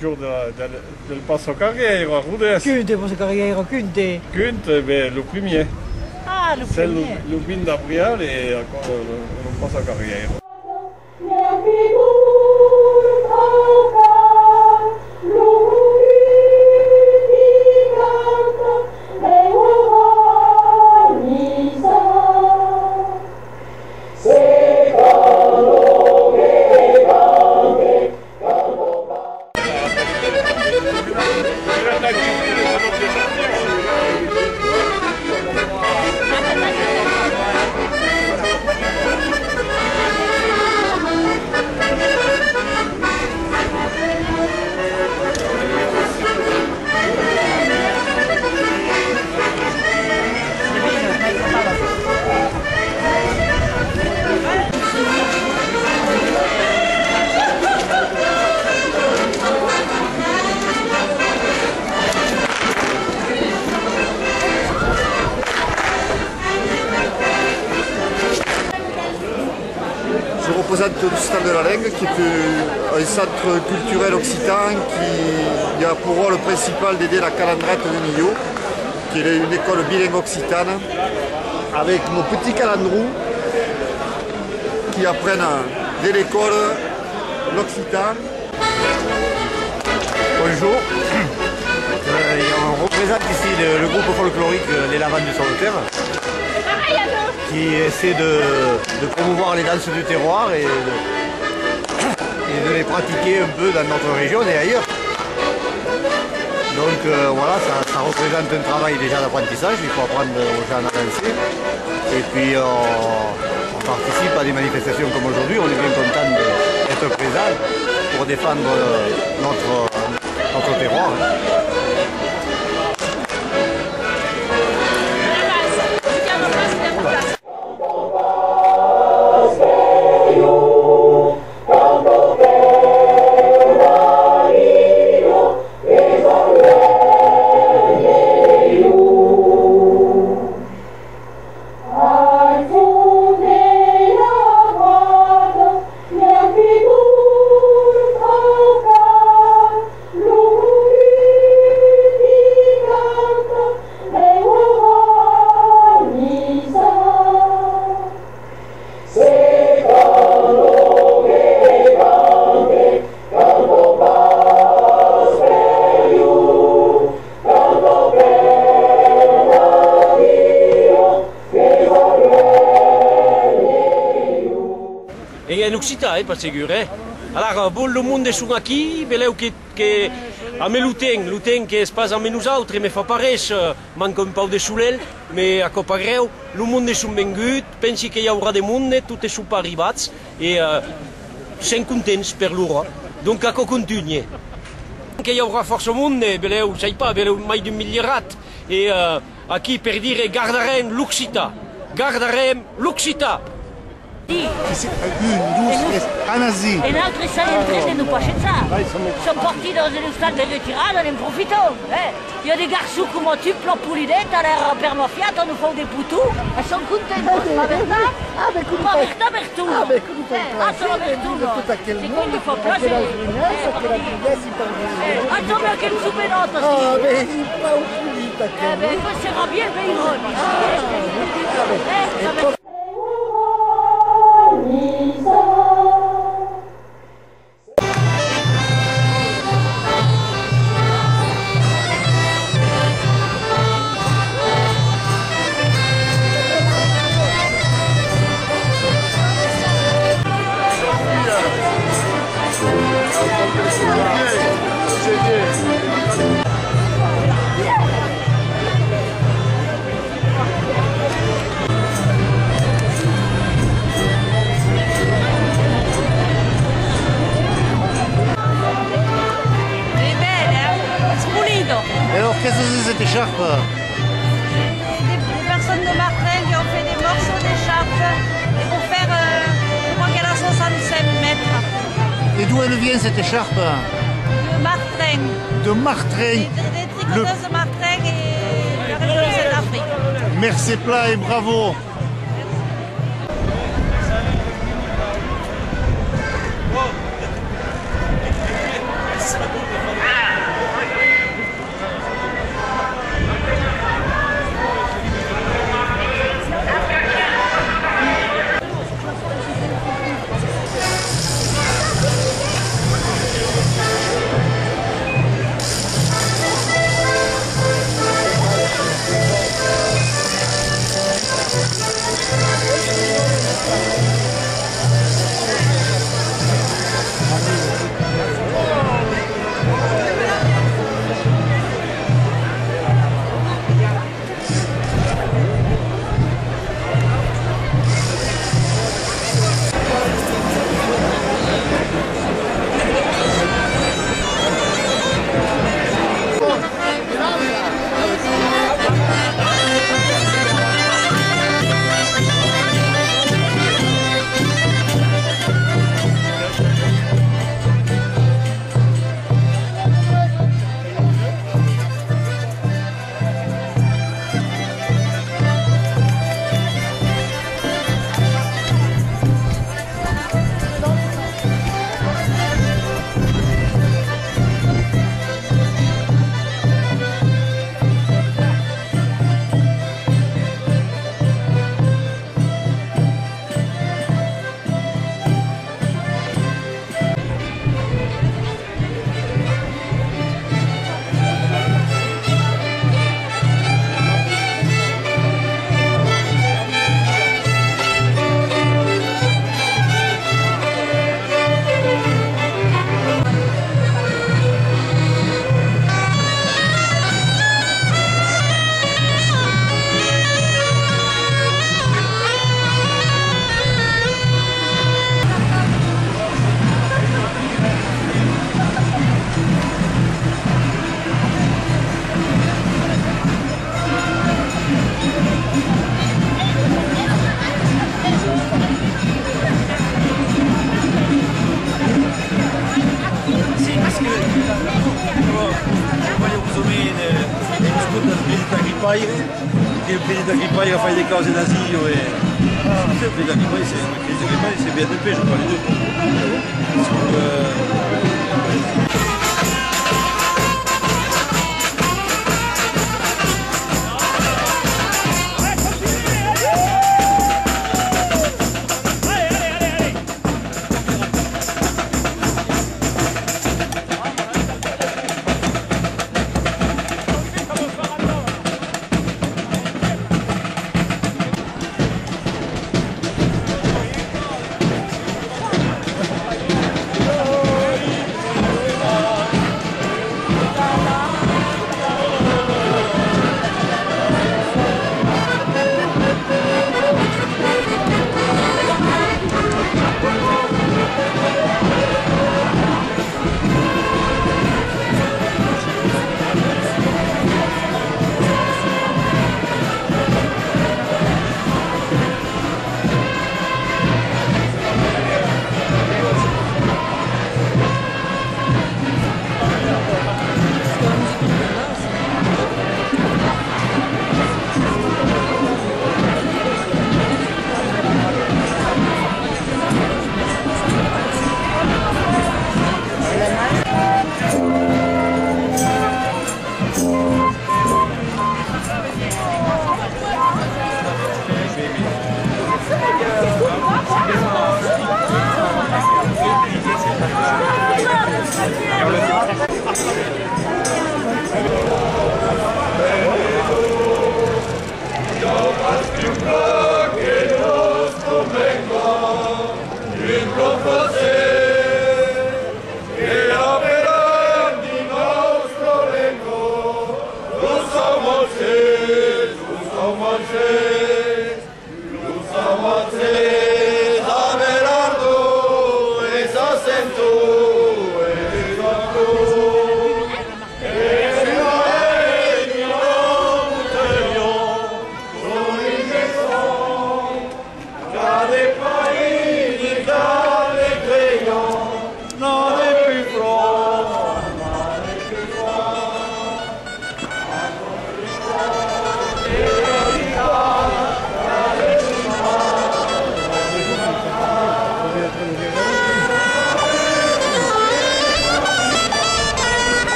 giù del Passo Carriero a Rodez. Kunte, Passo Carriero, Kunte. Kunte, ben, le premier. Ah, le C'est premier. le bin d'Abrial et encore le Passo Carriero. Je représente le Stand de la Lègue, qui est un centre culturel occitan qui a pour rôle principal d'aider la calandrette de Millau, qui est une école bilingue occitane, avec nos petits calandrous qui apprennent dès l'école l'occitan. Bonjour, on représente ici le groupe folklorique Les Lavandes du Solitaire, qui essaie de promouvoir les danses du terroir et de les pratiquer un peu dans notre région et ailleurs. Donc voilà, ça représente un travail déjà d'apprentissage, il faut apprendre aux gens à danser. Et puis on participe à des manifestations comme aujourd'hui, on est bien content d'être présent pour défendre notre terroir. E in Occitan, per sicuro. Allora, le monde sono qui, vedo che a me l'uten che spasa a me nosaltres, me fa pareix, manca un po' de soleil, ma a Copa Greu, le monde sono vengut, pensi che hi haurà de monde, tutti sono arrivati, e siamo contents per loro. Donc, a continui. Che hi haurà força monde, veleu, sai pas, veleu mai d'un milierat, e aquí per dire gardarem l'Occitan, gardarem l'Occitan. Une, douze, Anasi. E l'altro stanno entrando pas chez ça. Sono partis dans une stade de retirade, on en profitons. Il y a des garçons comme tu, plan poulinette, à l'air permafiat, on nous fait des poutous. Elles sont contentes. Pas Bertha? Pas Bertha, Bertou. Ah, sono Bertou. C'est qu'on lui fait placer. Attends, mais quel soupenote aussi. Ah, mais il pas au pulita. Questo sarà bien bello. Et alors, qu'est-ce que c'est cette écharpe? Des personnes de Martrengue qui ont fait des morceaux d'écharpe pour faire, je crois qu'elle a 65 mètres. Et d'où elle vient cette écharpe? De Martrengue. De Martrengue. Des tricoteuses de Martrengue et la région de Centrafrique. Merci plat et bravo. Che il presidente Agrippa fa le cose da zio e il presidente Agrippa c'est bien de paix, je crois les deux.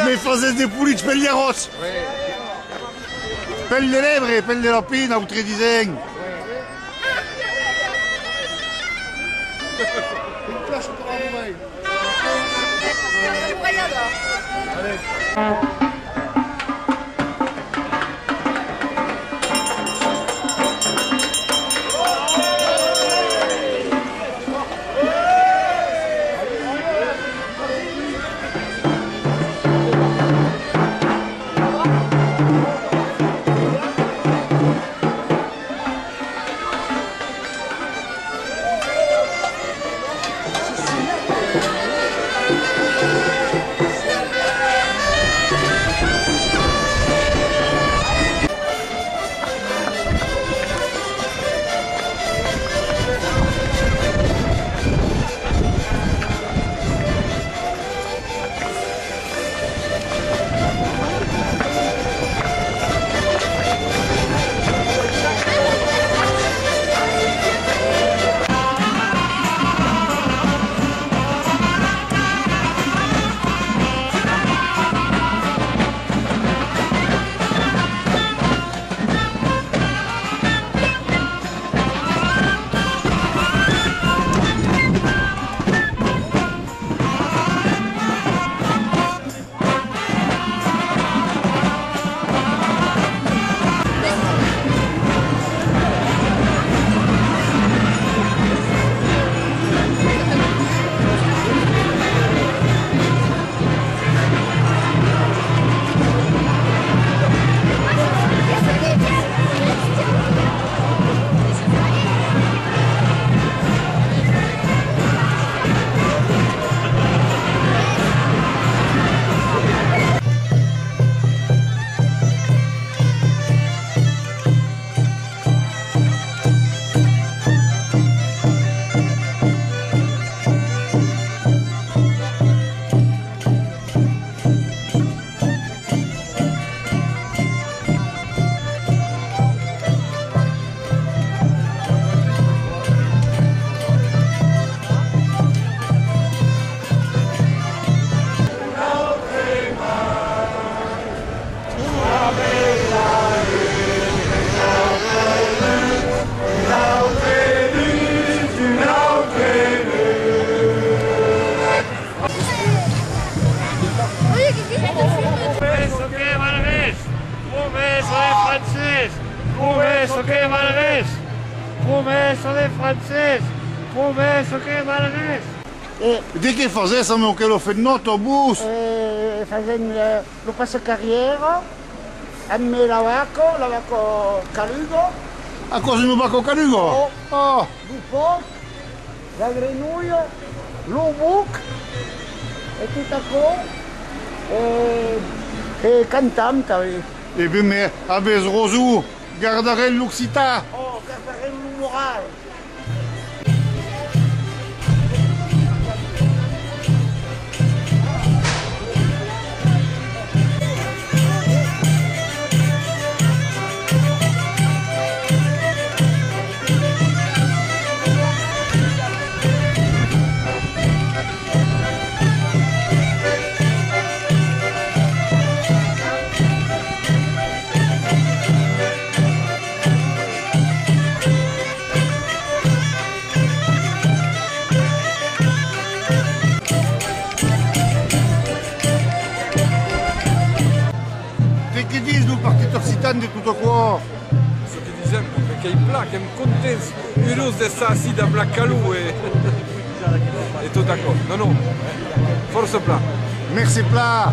Me fazes de pulici per gli arroz. Pelle lebre, pelle lapina, altre disegni. Promesso che Valres! Promesso dei francesi! Promesso che Valres! Di che facessimo che lo fa in autobus? Facendo lo passacarriera, a me lavaco calugo. A cosa non va con Calugo? Oh. Dopo, la grenouille, l'ubuc, e tutto qua, e cantam, t'avais. E bien, mais avec Rosou, garderai l'Occità. Oh, garderai le moral. Che dici du partito occitano di tutto qua? Ce che diciamo è che i plac è contenti, heureux de ça assis dans Black Calou et tout d'accord. Non, non, force plat. Merci plat.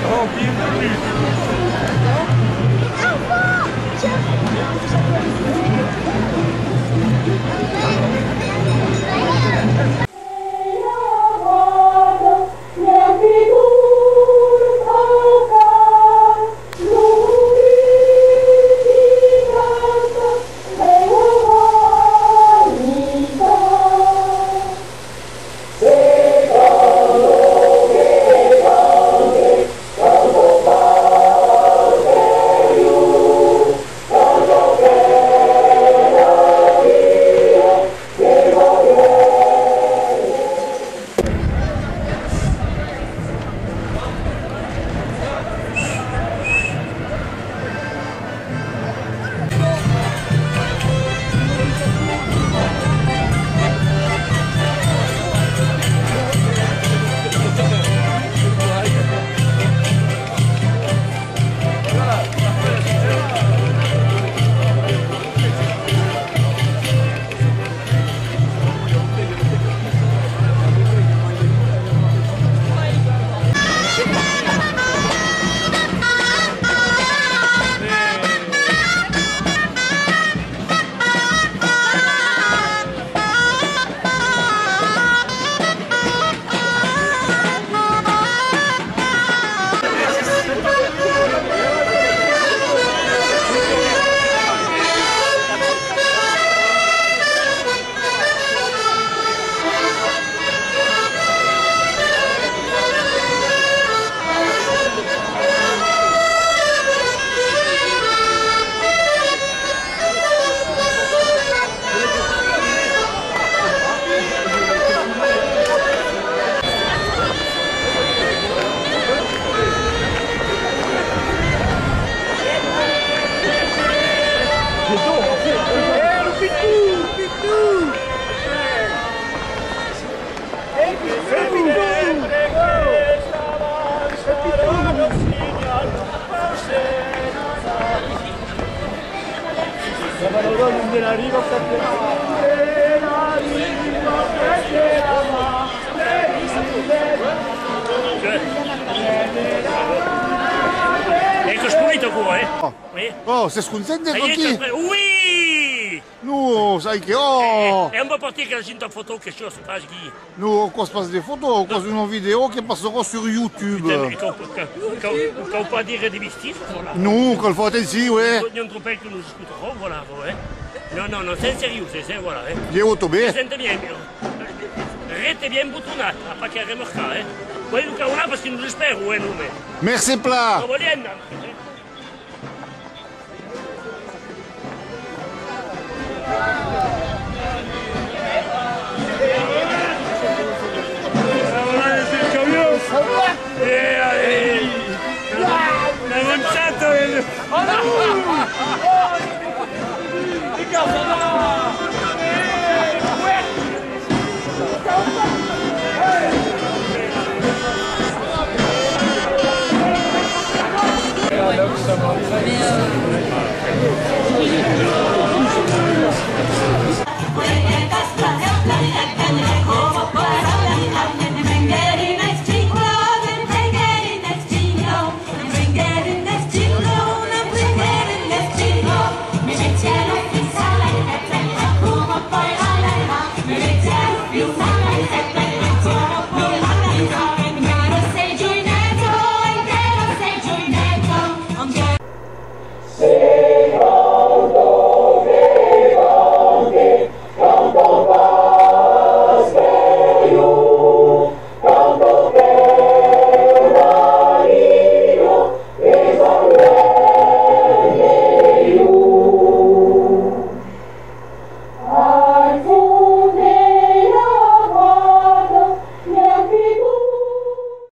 Oh, bienvenue. Ecco spulito pure, eh? Oh, sei scontento Hai con chi? detto, oui! No, sai che oh! È un po' partire che la gente photo quelque chose, pas qui. No, quoi se passe des photos, quoi une vidéo qui passera sur YouTube. Quand pas dire des bêtises, voilà. Non, qu'on le fait ici, ouais. Non trop que nous discuterons, voilà, ouais. Non, non, non, c'est sérieux, c'est voilà, eh. Io autobé. Sente bien, rete bien boutonata, pas qu'à remarquer, eh. Oui, Luca, on a parce que nous l'espérons, ouais, nous, mais. Merci plat. Non, vogliamo, allez, allez, l'ha lanciato